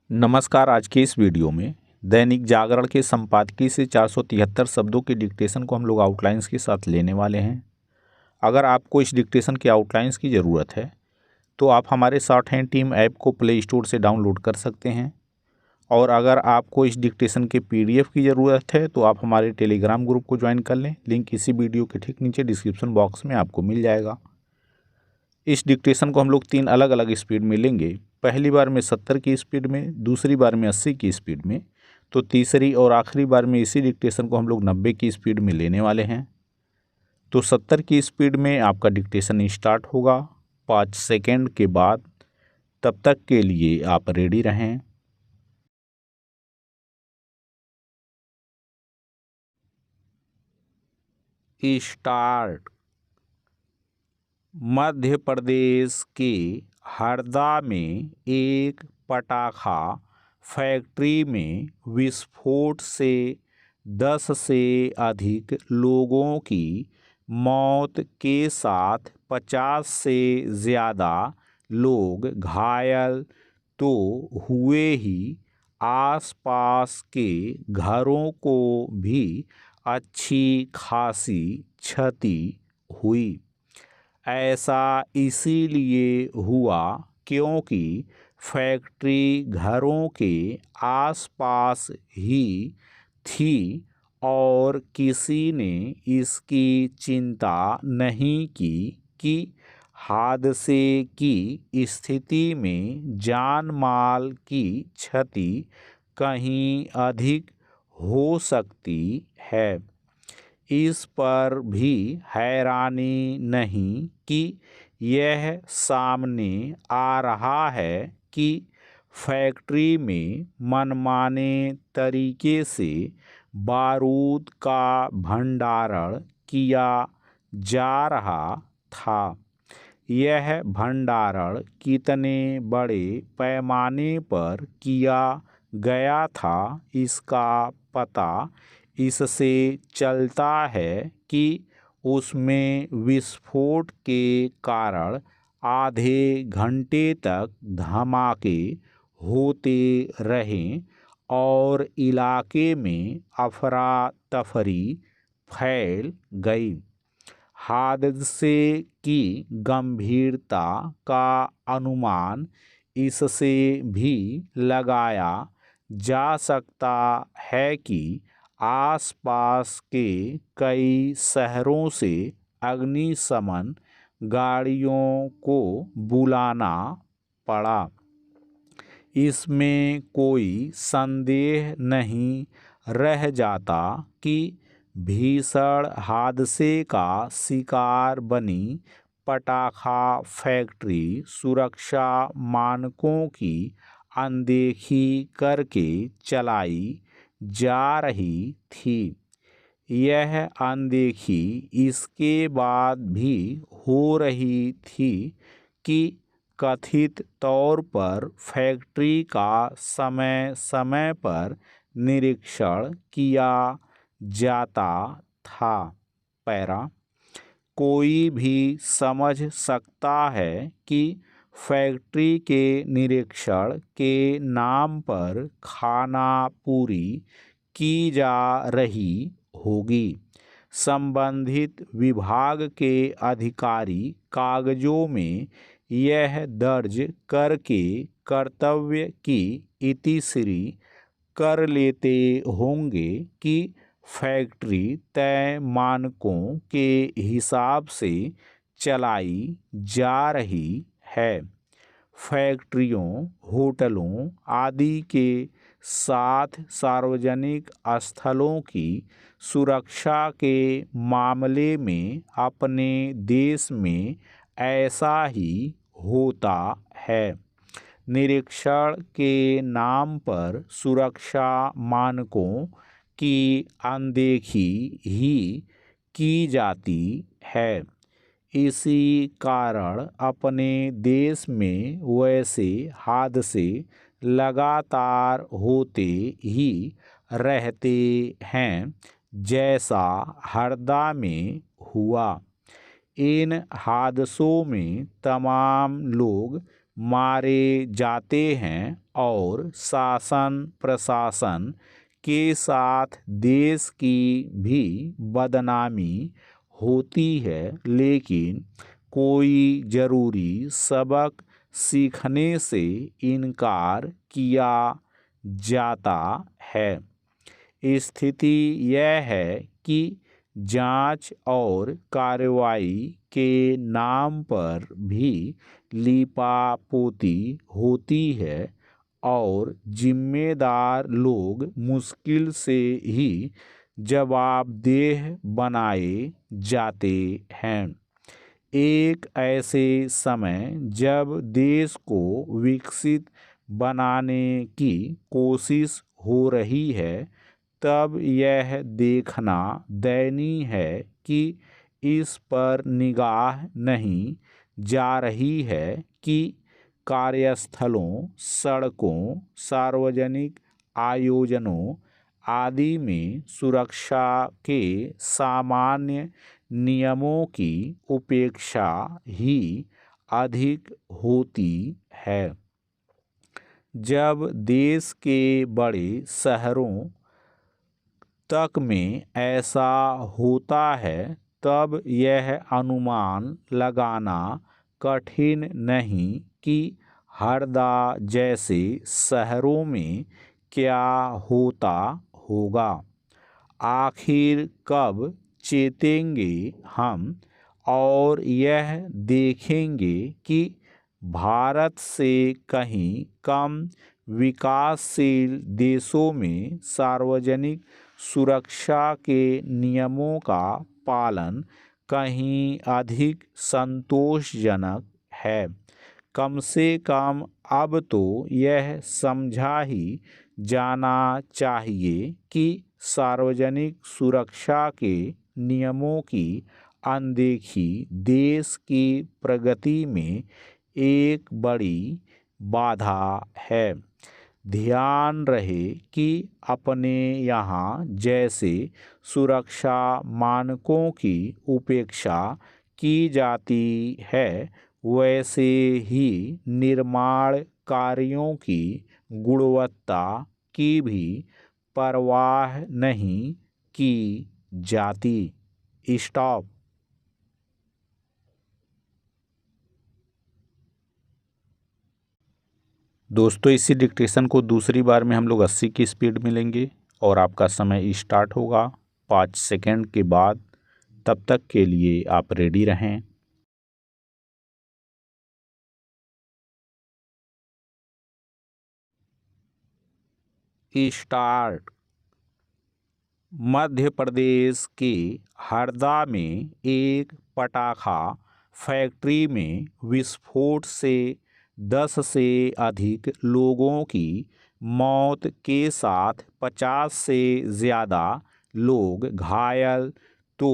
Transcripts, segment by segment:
नमस्कार। आज के इस वीडियो में दैनिक जागरण के संपादकीय से 473 शब्दों के डिक्टेशन को हम लोग आउटलाइंस के साथ लेने वाले हैं। अगर आपको इस डिक्टेशन के आउटलाइंस की ज़रूरत है तो आप हमारे शॉर्ट हैंड टीम ऐप को प्ले स्टोर से डाउनलोड कर सकते हैं, और अगर आपको इस डिक्टेशन के PDF की ज़रूरत है तो आप हमारे टेलीग्राम ग्रुप को ज्वाइन कर लें। लिंक इसी वीडियो के ठीक नीचे डिस्क्रिप्शन बॉक्स में आपको मिल जाएगा। इस डिक्टेशन को हम लोग 3 अलग अलग स्पीड में लेंगे। पहली बार में 70 की स्पीड में, दूसरी बार में 80 की स्पीड में, तो तीसरी और आखिरी बार में इसी डिक्टेशन को हम लोग 90 की स्पीड में लेने वाले हैं। तो 70 की स्पीड में आपका डिक्टेशन स्टार्ट होगा 5 सेकेंड के बाद। तब तक के लिए आप रेडी रहें। स्टार्ट। मध्य प्रदेश के हरदा में एक पटाखा फैक्ट्री में विस्फोट से 10 से अधिक लोगों की मौत के साथ 50 से ज़्यादा लोग घायल तो हुए ही, आसपास के घरों को भी अच्छी खासी क्षति हुई। ऐसा इसीलिए हुआ क्योंकि फैक्ट्री घरों के आसपास ही थी और किसी ने इसकी चिंता नहीं की कि हादसे की स्थिति में जान माल की क्षति कहीं अधिक हो सकती है। इस पर भी हैरानी नहीं कि यह सामने आ रहा है कि फैक्ट्री में मनमाने तरीके से बारूद का भंडारण किया जा रहा था। यह भंडारण कितने बड़े पैमाने पर किया गया था, इसका पता इससे चलता है कि उसमें विस्फोट के कारण आधे घंटे तक धमाके होते रहे और इलाके में अफरा तफरी फैल गई। हादसे की गंभीरता का अनुमान इससे भी लगाया जा सकता है कि आसपास के कई शहरों से अग्निशमन गाड़ियों को बुलाना पड़ा। इसमें कोई संदेह नहीं रह जाता कि भीषण हादसे का शिकार बनी पटाखा फैक्ट्री सुरक्षा मानकों की अनदेखी करके चलाई जा रही थी। यह अनदेखी इसके बाद भी हो रही थी कि कथित तौर पर फैक्ट्री का समय समय पर निरीक्षण किया जाता था। पैरा। कोई भी समझ सकता है कि फैक्ट्री के निरीक्षण के नाम पर खाना पूरी की जा रही होगी। संबंधित विभाग के अधिकारी कागजों में यह दर्ज करके कर्तव्य की इतिश्री कर लेते होंगे कि फैक्ट्री तय मानकों के हिसाब से चलाई जा रही है। फैक्ट्रियों, होटलों आदि के साथ सार्वजनिक स्थलों की सुरक्षा के मामले में अपने देश में ऐसा ही होता है। निरीक्षण के नाम पर सुरक्षा मानकों की अनदेखी ही की जाती है। इसी कारण अपने देश में वैसे हादसे लगातार होते ही रहते हैं, जैसा हरदा में हुआ। इन हादसों में तमाम लोग मारे जाते हैं और शासन प्रशासन के साथ देश की भी बदनामी होती है, लेकिन कोई ज़रूरी सबक सीखने से इनकार किया जाता है। स्थिति यह है कि जांच और कार्रवाई के नाम पर भी लीपापोती होती है और जिम्मेदार लोग मुश्किल से ही जवाबदेह बनाए जाते हैं। एक ऐसे समय जब देश को विकसित बनाने की कोशिश हो रही है, तब यह देखना दयनीय है कि इस पर निगाह नहीं जा रही है कि कार्यस्थलों, सड़कों, सार्वजनिक आयोजनों आदि में सुरक्षा के सामान्य नियमों की उपेक्षा ही अधिक होती है। जब देश के बड़े शहरों तक में ऐसा होता है, तब यह अनुमान लगाना कठिन नहीं कि हरदा जैसे शहरों में क्या होता होगा। आखिर कब चेतेंगे हम और यह देखेंगे कि भारत से कहीं कम विकासशील देशों में सार्वजनिक सुरक्षा के नियमों का पालन कहीं अधिक संतोषजनक है। कम से कम अब तो यह समझा ही जाना चाहिए कि सार्वजनिक सुरक्षा के नियमों की अनदेखी देश की प्रगति में एक बड़ी बाधा है। ध्यान रहे कि अपने यहाँ जैसे सुरक्षा मानकों की उपेक्षा की जाती है, वैसे ही निर्माण कार्यों की गुणवत्ता की भी परवाह नहीं की जाती। स्टॉप। दोस्तों, इसी डिक्टेशन को दूसरी बार में हम लोग 80 की स्पीड में लेंगे और आपका समय स्टार्ट होगा 5 सेकंड के बाद। तब तक के लिए आप रेडी रहें। स्टार्ट। मध्य प्रदेश के हरदा में एक पटाखा फैक्ट्री में विस्फोट से 10 से अधिक लोगों की मौत के साथ 50 से ज़्यादा लोग घायल तो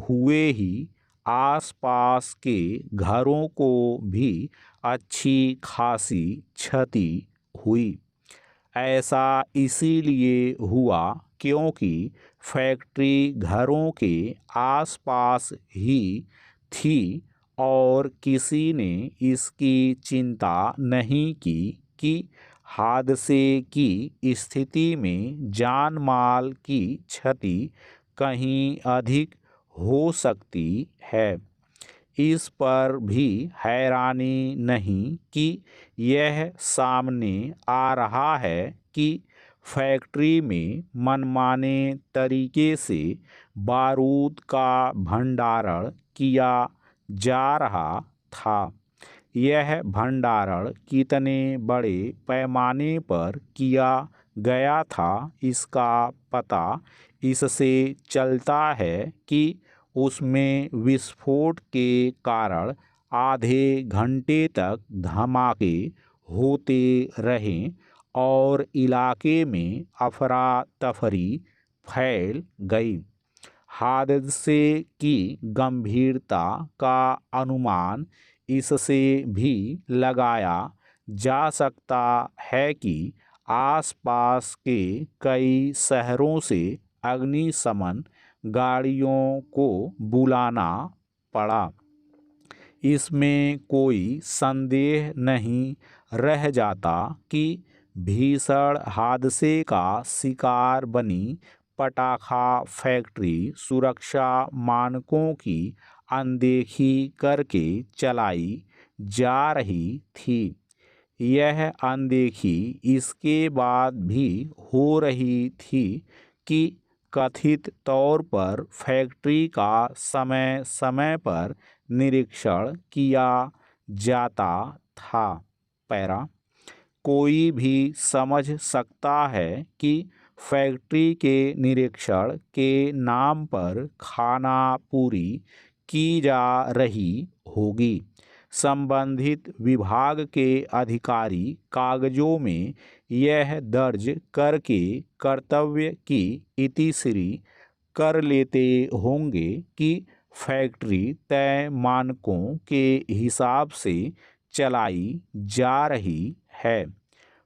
हुए ही, आसपास के घरों को भी अच्छी खासी क्षति हुई। ऐसा इसीलिए हुआ क्योंकि फैक्ट्री घरों के आसपास ही थी और किसी ने इसकी चिंता नहीं की कि हादसे की स्थिति में जान माल की क्षति कहीं अधिक हो सकती है। इस पर भी हैरानी नहीं कि यह सामने आ रहा है कि फैक्ट्री में मनमाने तरीके से बारूद का भंडारण किया जा रहा था। यह भंडारण कितने बड़े पैमाने पर किया गया था, इसका पता इससे चलता है कि उसमें विस्फोट के कारण आधे घंटे तक धमाके होते रहे और इलाके में अफरा तफरी फैल गई। हादसे की गंभीरता का अनुमान इससे भी लगाया जा सकता है कि आसपास के कई शहरों से अग्निशमन गाड़ियों को बुलाना पड़ा। इसमें कोई संदेह नहीं रह जाता कि भीषण हादसे का शिकार बनी पटाखा फैक्ट्री सुरक्षा मानकों की अनदेखी करके चलाई जा रही थी। यह अनदेखी इसके बाद भी हो रही थी कि कथित तौर पर फैक्ट्री का समय समय पर निरीक्षण किया जाता था। पैरा कोई भी समझ सकता है कि फैक्ट्री के निरीक्षण के नाम पर खाना पूरी की जा रही होगी। संबंधित विभाग के अधिकारी कागजों में यह दर्ज करके कर्तव्य की इतिश्री कर लेते होंगे कि फैक्ट्री तय मानकों के हिसाब से चलाई जा रही है।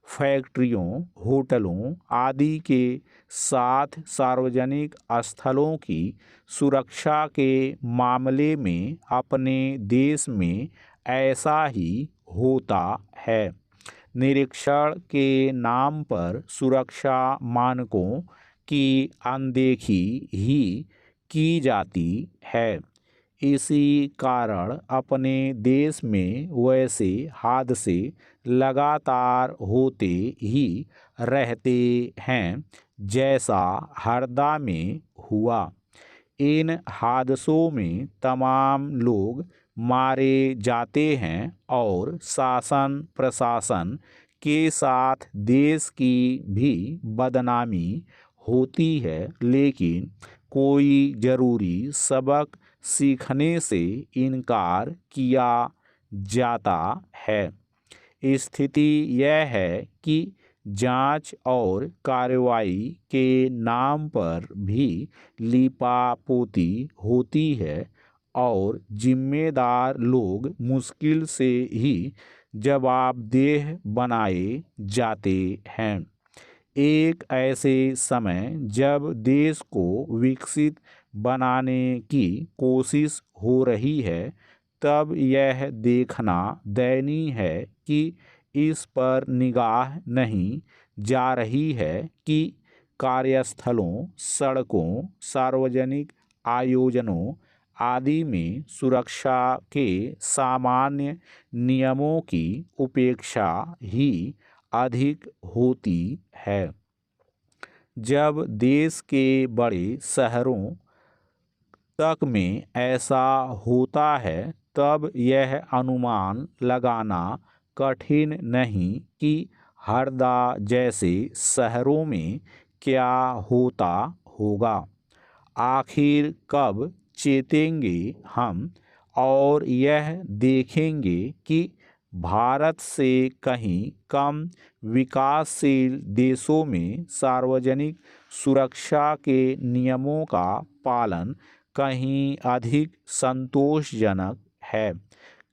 फैक्ट्रियों, होटलों आदि के साथ सार्वजनिक स्थलों की सुरक्षा के मामले में अपने देश में ऐसा ही होता है। निरीक्षण के नाम पर सुरक्षा मानकों की अनदेखी ही की जाती है। इसी कारण अपने देश में वैसे हादसे लगातार होते ही रहते हैं, जैसा हरदा में हुआ। इन हादसों में तमाम लोग मारे जाते हैं और शासन प्रशासन के साथ देश की भी बदनामी होती है, लेकिन कोई ज़रूरी सबक सीखने से इनकार किया जाता है। स्थिति यह है कि जांच और कार्रवाई के नाम पर भी लीपापोती होती है और जिम्मेदार लोग मुश्किल से ही जवाबदेह बनाए जाते हैं। एक ऐसे समय जब देश को विकसित बनाने की कोशिश हो रही है, तब यह देखना दयनीय है कि इस पर निगाह नहीं जा रही है कि कार्यस्थलों, सड़कों, सार्वजनिक आयोजनों आदि में सुरक्षा के सामान्य नियमों की उपेक्षा ही अधिक होती है। जब देश के बड़े शहरों तक में ऐसा होता है, तब यह अनुमान लगाना कठिन नहीं कि हरदा जैसे शहरों में क्या होता होगा। आखिर कब चेतेंगे हम और यह देखेंगे कि भारत से कहीं कम विकासशील देशों में सार्वजनिक सुरक्षा के नियमों का पालन कहीं अधिक संतोषजनक है।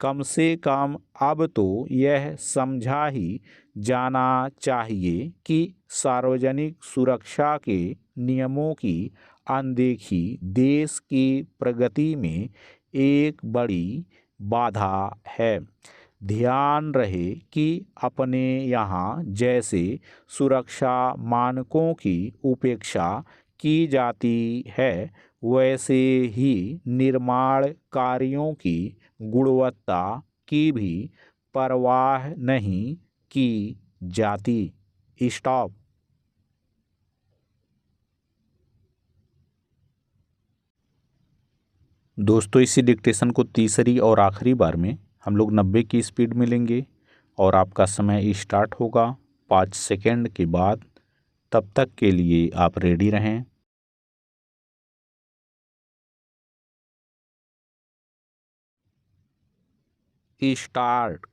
कम से कम अब तो यह समझा ही जाना चाहिए कि सार्वजनिक सुरक्षा के नियमों की अनदेखी देश की प्रगति में एक बड़ी बाधा है। ध्यान रहे कि अपने यहाँ जैसे सुरक्षा मानकों की उपेक्षा की जाती है, वैसे ही निर्माण कार्यों की गुणवत्ता की भी परवाह नहीं की जाती। स्टॉप। दोस्तों, इसी डिक्टेशन को तीसरी और आखिरी बार में हम लोग 90 की स्पीड में लेंगे और आपका समय स्टार्ट होगा 5 सेकेंड के बाद। तब तक के लिए आप रेडी रहें। स्टार्ट।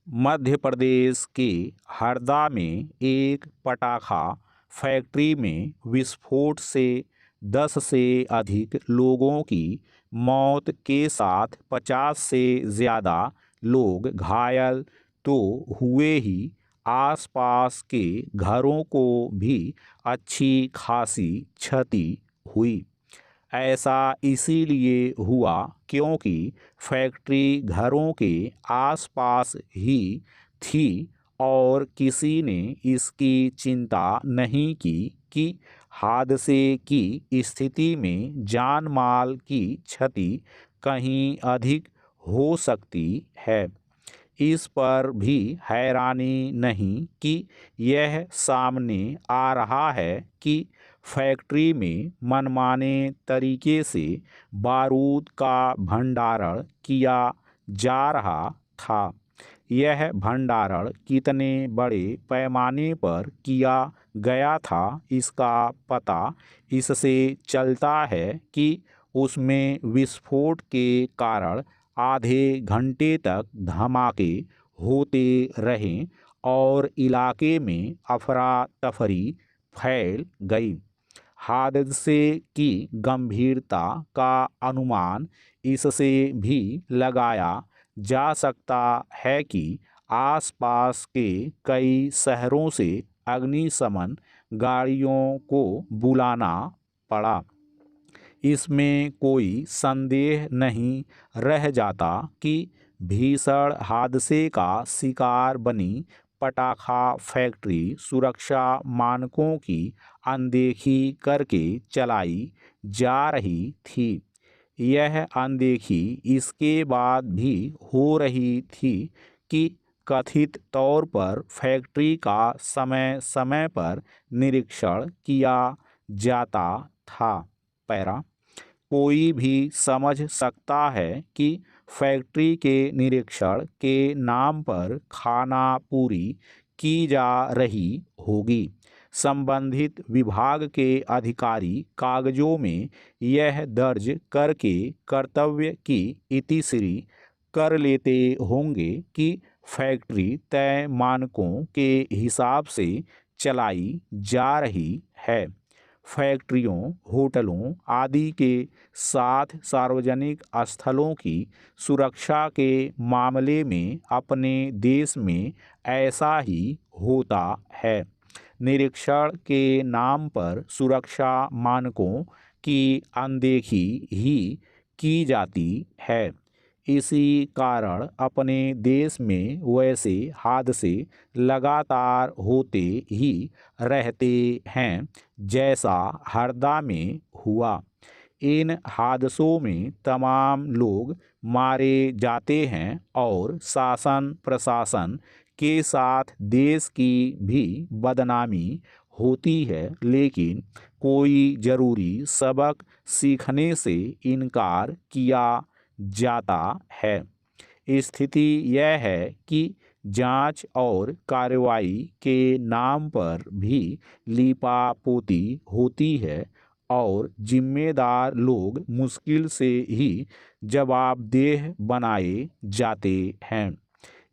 मध्य प्रदेश के हरदा में एक पटाखा फैक्ट्री में विस्फोट से 10 से अधिक लोगों की मौत के साथ 50 से ज़्यादा लोग घायल तो हुए ही, आसपास के घरों को भी अच्छी खासी क्षति हुई। ऐसा इसीलिए हुआ क्योंकि फैक्ट्री घरों के आसपास ही थी और किसी ने इसकी चिंता नहीं की कि हादसे की स्थिति में जान माल की क्षति कहीं अधिक हो सकती है। इस पर भी हैरानी नहीं कि यह सामने आ रहा है कि फैक्ट्री में मनमाने तरीके से बारूद का भंडारण किया जा रहा था। यह भंडारण कितने बड़े पैमाने पर किया गया था इसका पता इससे चलता है कि उसमें विस्फोट के कारण आधे घंटे तक धमाके होते रहे और इलाके में अफरा तफरी फैल गई। हादसे की गंभीरता का अनुमान इससे भी लगाया जा सकता है कि आसपास के कई शहरों से अग्निशमन गाड़ियों को बुलाना पड़ा। इसमें कोई संदेह नहीं रह जाता कि भीषण हादसे का शिकार बनी पटाखा फैक्ट्री सुरक्षा मानकों की अनदेखी करके चलाई जा रही थी। यह अनदेखी इसके बाद भी हो रही थी कि कथित तौर पर फैक्ट्री का समय समय पर निरीक्षण किया जाता था। पैरा कोई भी समझ सकता है कि फैक्ट्री के निरीक्षण के नाम पर खाना पूरी की जा रही होगी। संबंधित विभाग के अधिकारी कागजों में यह दर्ज करके कर्तव्य की इतिश्री कर लेते होंगे कि फैक्ट्री तय मानकों के हिसाब से चलाई जा रही है। फैक्ट्रियों, होटलों आदि के साथ सार्वजनिक स्थलों की सुरक्षा के मामले में अपने देश में ऐसा ही होता है। निरीक्षण के नाम पर सुरक्षा मानकों की अनदेखी ही की जाती है। इसी कारण अपने देश में वैसे हादसे लगातार होते ही रहते हैं जैसा हरदा में हुआ। इन हादसों में तमाम लोग मारे जाते हैं और शासन प्रशासन के साथ देश की भी बदनामी होती है, लेकिन कोई ज़रूरी सबक सीखने से इनकार किया जाता है। स्थिति यह है कि जांच और कार्रवाई के नाम पर भी लीपापोती होती है और जिम्मेदार लोग मुश्किल से ही जवाबदेह बनाए जाते हैं।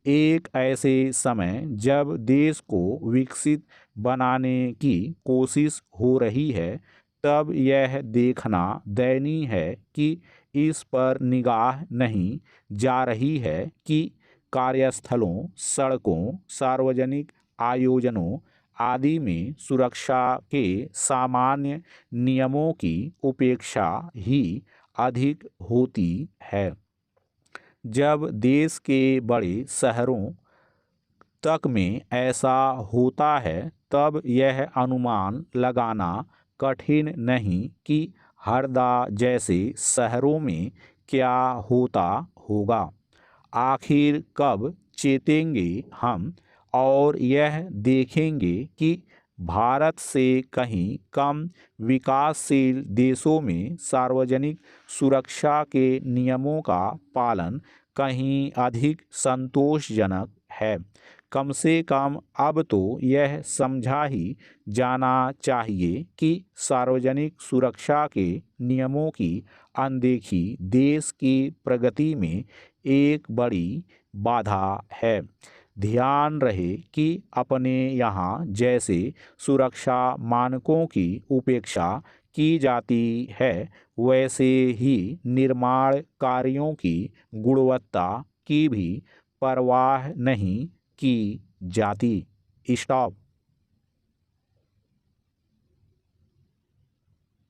एक ऐसे समय जब देश को विकसित बनाने की कोशिश हो रही है, तब यह देखना दयनीय है कि इस पर निगाह नहीं जा रही है कि कार्यस्थलों, सड़कों, सार्वजनिक आयोजनों आदि में सुरक्षा के सामान्य नियमों की उपेक्षा ही अधिक होती है। जब देश के बड़े शहरों तक में ऐसा होता है, तब यह अनुमान लगाना कठिन नहीं कि हरदा जैसे शहरों में क्या होता होगा। आखिर कब चेतेंगे हम और यह देखेंगे कि भारत से कहीं कम विकासशील देशों में सार्वजनिक सुरक्षा के नियमों का पालन कहीं अधिक संतोषजनक है। कम से कम अब तो यह समझा ही जाना चाहिए कि सार्वजनिक सुरक्षा के नियमों की अनदेखी देश की प्रगति में एक बड़ी बाधा है। ध्यान रहे कि अपने यहाँ जैसे सुरक्षा मानकों की उपेक्षा की जाती है, वैसे ही निर्माण कार्यों की गुणवत्ता की भी परवाह नहीं की जाती। स्टॉप।